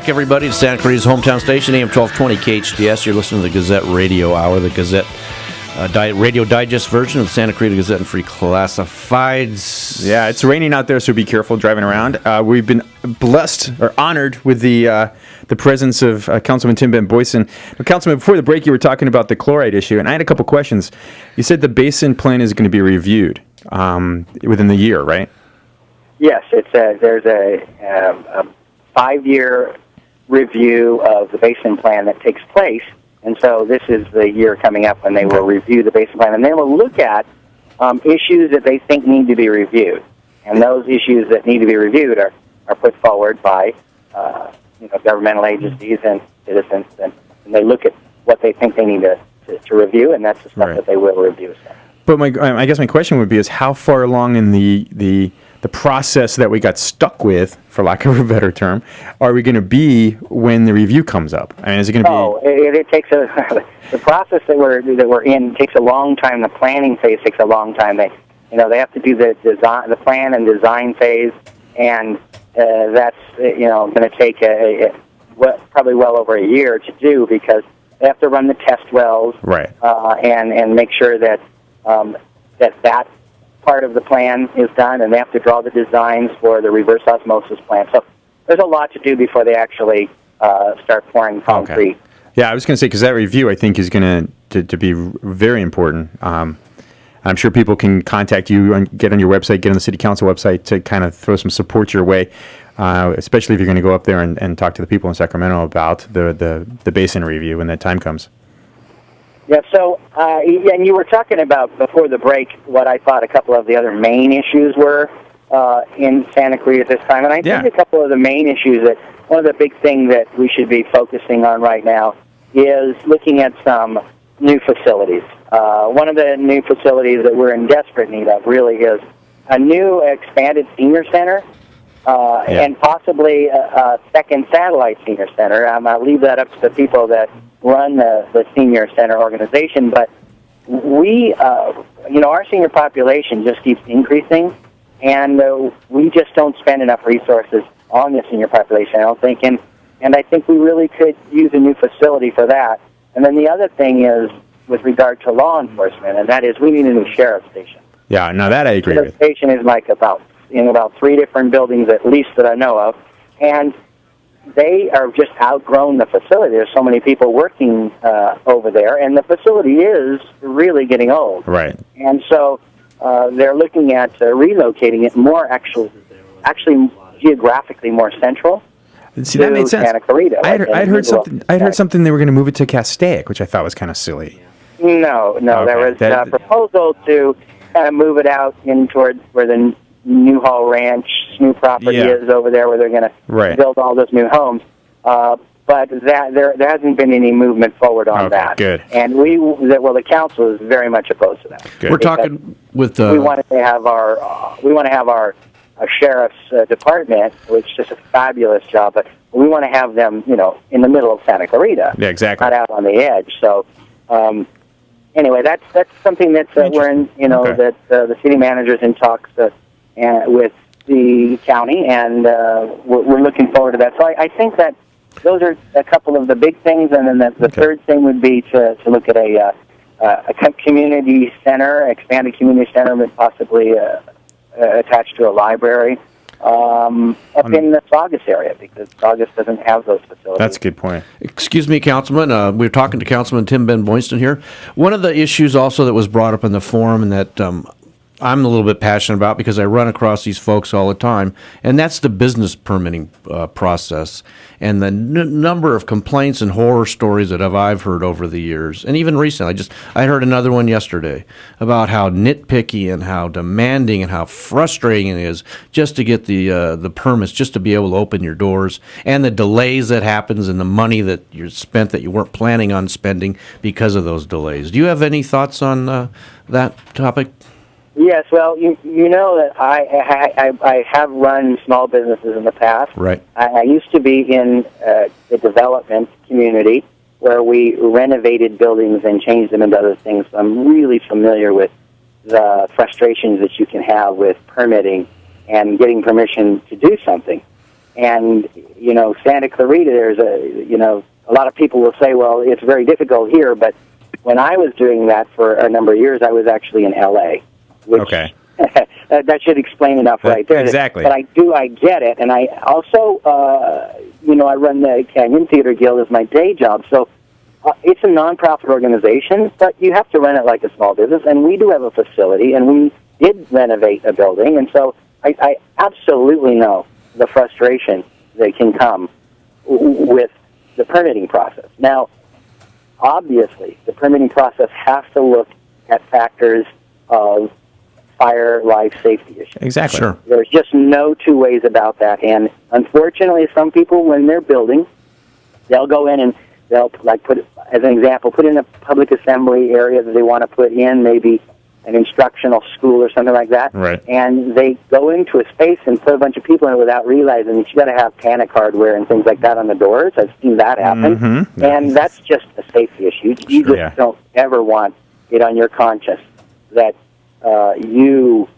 back, everybody, to Santa Clarita's hometown station, AM 1220 KHDS. You're listening to the Gazette Radio Hour, the Gazette radio digest version of the Santa Clarita Gazette and Free Classifieds. Yeah, it's raining out there, so be careful driving around. We've been blessed or honored with the presence of Councilman Tim Ben Boyson. Councilman, before the break, you were talking about the chloride issue, and I had a couple questions. You said the basin plan is going to be reviewed within the year, right? Yes, there's a 5-year review of the basin plan that takes place. And so this is the year coming up when they will review the basin plan, and they will look at issues that they think need to be reviewed. And those issues that need to be reviewed are put forward by governmental agencies and citizens, and they look at what they think they need to review, and that's the stuff that they will review. So. But I guess my question would be is how far along in the process that we got stuck with, for lack of a better term, are we going to be when the review comes up? I mean, is it going to be? It takes the process that we're in takes a long time. The planning phase takes a long time. They have to do the design, the plan and design phase, and that's going to take probably well over a year to do, because they have to run the test wells, right, and make sure that that part of the plan is done, and they have to draw the designs for the reverse osmosis plant. So there's a lot to do before they actually start pouring concrete. Okay. Yeah, I was going to say, because that review, I think, is going to be very important. I'm sure people can contact you and get on your website, get on the City Council website to kind of throw some support your way, especially if you're going to go up there and talk to the people in Sacramento about the basin review when that time comes. Yeah, so, and you were talking about, before the break, what I thought a couple of the other main issues were in Santa Clarita at this time. And I think a couple of the main issues one of the big things that we should be focusing on right now is looking at some new facilities. One of the new facilities that we're in desperate need of really is a new expanded senior center and possibly a second satellite senior center. I'll leave that up to the people that run the senior center organization, but we, our senior population just keeps increasing, and we just don't spend enough resources on the senior population, I don't think, and I think we really could use a new facility for that. And then the other thing is with regard to law enforcement, and that is we need a new sheriff's station. Yeah, no, that I agree with. The station is like about 3 different buildings at least that I know of, and they are just outgrown the facility. There's so many people working over there, and the facility is really getting old. Right. And so they're looking at relocating it more actually geographically more central. See, that made sense. Santa Clarita. I'd heard something they were going to move it to Castaic, which I thought was kind of silly. No, okay. There was a proposal to kind of move it out in towards where the Newhall Ranch new property is over there, where they're going to build all those new homes. But there hasn't been any movement forward on that. Good. And the council is very much opposed to that. Good. We're talking with we want to have our sheriff's department, which is a fabulous job, but we want to have them, in the middle of Santa Clarita. Yeah, exactly. Not out on the edge. So, anyway, that's something that we're in, that the city manager's in talks with the county, and we're looking forward to that. So I think that those are a couple of the big things, and then the third thing would be to look at a community center, expanded community center, but possibly attached to a library up in the Saugus area, because Saugus doesn't have those facilities. That's a good point. Excuse me, Councilman. We're talking to Councilman Tim Ben Boyson here. One of the issues also that was brought up in the forum, and that I'm a little bit passionate about because I run across these folks all the time, and that's the business permitting process and the number of complaints and horror stories that I've heard over the years, and even recently. I heard another one yesterday about how nitpicky and how demanding and how frustrating it is just to get the permits, just to be able to open your doors, and the delays that happens and the money that you spent that you weren't planning on spending because of those delays. Do you have any thoughts on that topic? Yes, well, you know that I have run small businesses in the past. Right. I used to be in the development community where we renovated buildings and changed them into other things. So I'm really familiar with the frustrations that you can have with permitting and getting permission to do something. And, Santa Clarita, there's a lot of people will say, well, it's very difficult here, but when I was doing that for a number of years, I was actually in L.A., which Okay. that should explain enough right there. Exactly. But I get it. And I also, I run the Canyon Theater Guild as my day job. So it's a nonprofit organization, but you have to run it like a small business. And we do have a facility, and we did renovate a building. And so I absolutely know the frustration that can come with the permitting process. Now, obviously, the permitting process has to look at factors of fire, life, safety issues. Exactly. Sure. There's just no two ways about that. And unfortunately, some people, when they're building, they'll go in and they'll, like, put, as an example, put in a public assembly area that they want to put in, maybe an instructional school or something like that. Right. And they go into a space and put a bunch of people in it without realizing that you got to have panic hardware and things like that on the doors. I've seen that happen. Mm-hmm. And that's just a safety issue. You just don't ever want it on your conscience that you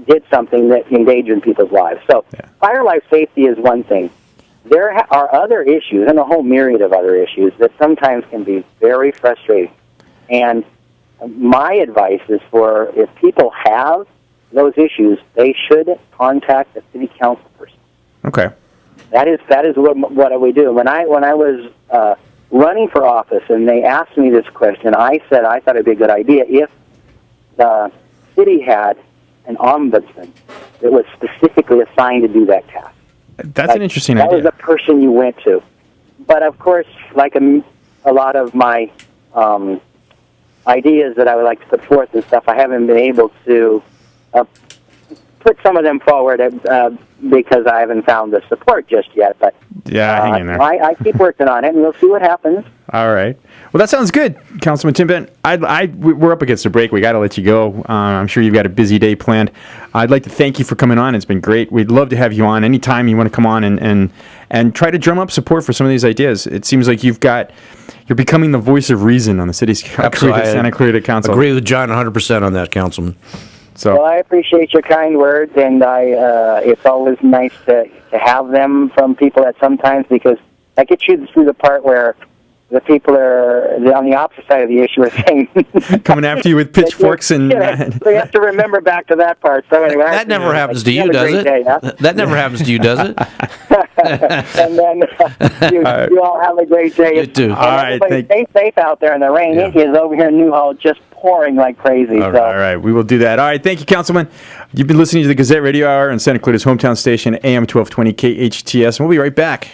did something that endangered people's lives. So fire life safety is one thing. There are other issues, and a whole myriad of other issues, that sometimes can be very frustrating. And my advice is for, if people have those issues, they should contact the city council person. Okay. That is what we do. When I was running for office and they asked me this question, I said I thought it'd be a good idea if the city had an ombudsman that was specifically assigned to do that task. That's an interesting idea. That was the person you went to. But of course, like a lot of my ideas that I would like to put forth and stuff, I haven't been able to put some of them forward because I haven't found the support just yet. But hang in there. I keep working on it, and we'll see what happens. All right. Well, that sounds good, Councilman Tim Benton. We're up against a break. We got to let you go. I'm sure you've got a busy day planned. I'd like to thank you for coming on. It's been great. We'd love to have you on anytime you want to come on and try to drum up support for some of these ideas. It seems like you're becoming the voice of reason on the city's Santa Clarita Council. Agree with John 100% on that, Councilman. So, well, I appreciate your kind words, and it's always nice to have them from people at sometimes, because I get you through the part where the people are on the opposite side of the issue are saying coming after you with pitchforks and we have to remember back to that part. So anyway, that never happens to you, does it? Day, huh? That never happens to you, does it? And then you all have a great day. You too. And all right, stay safe out there in the rain. Yeah. It is over here in Newhall just pouring like crazy. All right, we will do that. All right, thank you, Councilman. You've been listening to the Gazette Radio Hour on Santa Clarita's hometown station, AM 1220 KHTS, and we'll be right back.